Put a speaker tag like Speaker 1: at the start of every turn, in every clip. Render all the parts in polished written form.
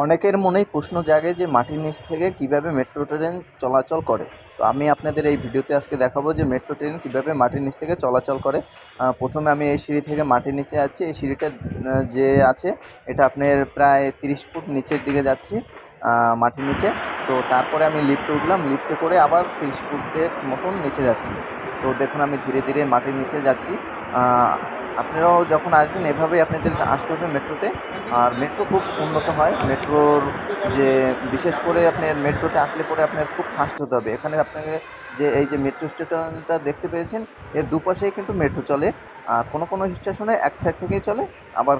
Speaker 1: অনেকের মনেই প্রশ্ন জাগে যে মাটির নিচ থেকে কিভাবে মেট্রো ট্রেন চলাচল করে। তো আমি আপনাদের এই ভিডিওতে আজকে দেখাবো যে মেট্রো ট্রেন কিভাবে মাটির নিচ থেকে চলাচল করে। প্রথমে আমি এই সিঁড়ি থেকে মাটির নিচে যাচ্ছি। এই সিঁড়িটা যে আছে এটা আপনার প্রায় 30 ফুট নিচের দিকে যাচ্ছি মাটির নিচে। তো তারপরে আমি লিফটে উঠলাম, লিফটে করে আবার 30 ফুটের মতন নিচে যাচ্ছি। তো দেখুন আমি ধীরে ধীরে মাটির নিচে যাচ্ছি। আপনারাও যখন আসবেন এভাবেই আপনাদের আসতে হবে মেট্রোতে। আর মেট্রো খুব উন্নত হয়। মেট্রোর যে বিশেষ করে আপনার মেট্রোতে আসলে পরে আপনার খুব ফাস্ট হতে হবে। এখানে আপনাকে যে এই যে মেট্রো স্টেশনটা দেখতে পেয়েছেন, এর দুপাশেই কিন্তু মেট্রো চলে। আর কোনো স্টেশনে এক সাইড থেকেই চলে, আবার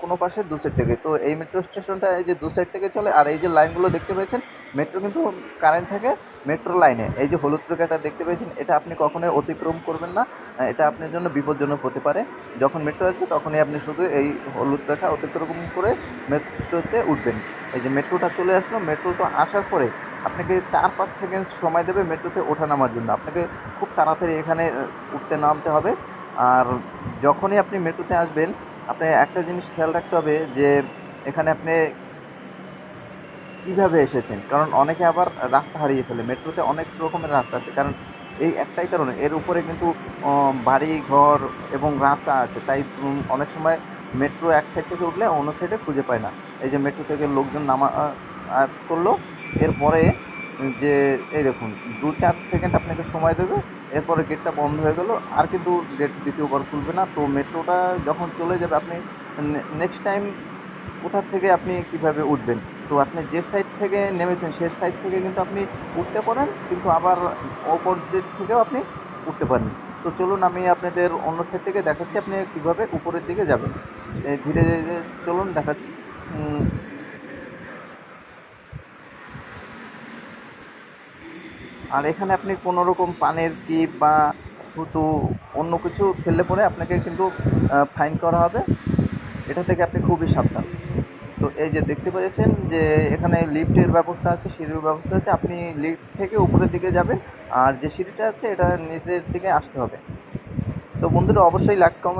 Speaker 1: কোনো পাশে দু সাইড থেকে। তো এই মেট্রো স্টেশনটা এই যে দু সাইড থেকে চলে। আর এই যে লাইনগুলো দেখতে পেয়েছেন, মেট্রো কিন্তু কারেন্ট থাকে মেট্রো লাইনে। এই যে হলুদ রেখাটা দেখতে পেয়েছেন, এটা আপনি কখনোই অতিক্রম করবেন না। এটা আপনার জন্য বিপজ্জনক হতে পারে। যখন মেট্রো আসবে তখনই আপনি শুধু এই হলুদ রেখা অতিক্রম করে মেট্রোতে উঠবেন। এই যে মেট্রোটা চলে আসলো, মেট্রো তো আসার পরে আপনাকে 4-5 সেকেন্ড সময় দেবে মেট্রোতে ওঠা নামার জন্য। আপনাকে খুব তাড়াতাড়ি এখানে উঠতে নামতে হবে। আর যখনই আপনি মেট্রোতে আসবেন, আপনি একটা জিনিস খেয়াল রাখতে হবে যে এখানে আপনি কীভাবে এসেছেন, কারণ অনেকে আবার রাস্তা হারিয়ে ফেলে। মেট্রোতে অনেক রকমের রাস্তা আছে, কারণ এই একটাই কারণে এর উপরে কিন্তু বাড়ি ঘর এবং রাস্তা আছে। তাই অনেক সময় মেট্রো এক সাইড থেকে উঠলে অন্য সাইডে খুঁজে পায় না। এই যে মেট্রো থেকে লোকজন নামা করলো, এরপরে যে এই দেখুন 2-4 সেকেন্ড আপনাকে সময় দেবে। এরপরে গেটটা বন্ধ হয়ে গেল, আর কিন্তু গেট দ্বিতীয়বার খুলবে না। তো মেট্রোটা যখন চলে যাবে, আপনি নেক্সট টাইম কোথা থেকে আপনি কিভাবে উঠবেন। তো আপনি যে সাইড থেকে নেমেছেন সে সাইড থেকে কিন্তু আপনি উঠতে পারেন, কিন্তু আবার অপর দিক থেকেও আপনি উঠতে পারেন। তো চলুন আমি আপনাদের অন্য সাইড থেকে দেখাচ্ছি আপনি কীভাবে উপরের দিকে যাবেন। ধীরে ধীরে চলুন দেখাচ্ছি। আর এখানে আপনি কোনো রকম পানের টিপ বা থুতু অন্য কিছু ফেললে পরে আপনাকে কিন্তু ফাইন করা হবে। এটা থেকে আপনি খুবই সাবধান। তো এই যে দেখতে পেয়েছেন যে এখানে লিফটের ব্যবস্থা আছে, সিঁড়ির ব্যবস্থা আছে। আপনি লিফট থেকে উপরের দিকে যাবেন, আর যে সিঁড়িটা আছে এটা নিচের দিকে আসতে হবে। তো বন্ধুরা অবশ্যই লাইক কমেন্ট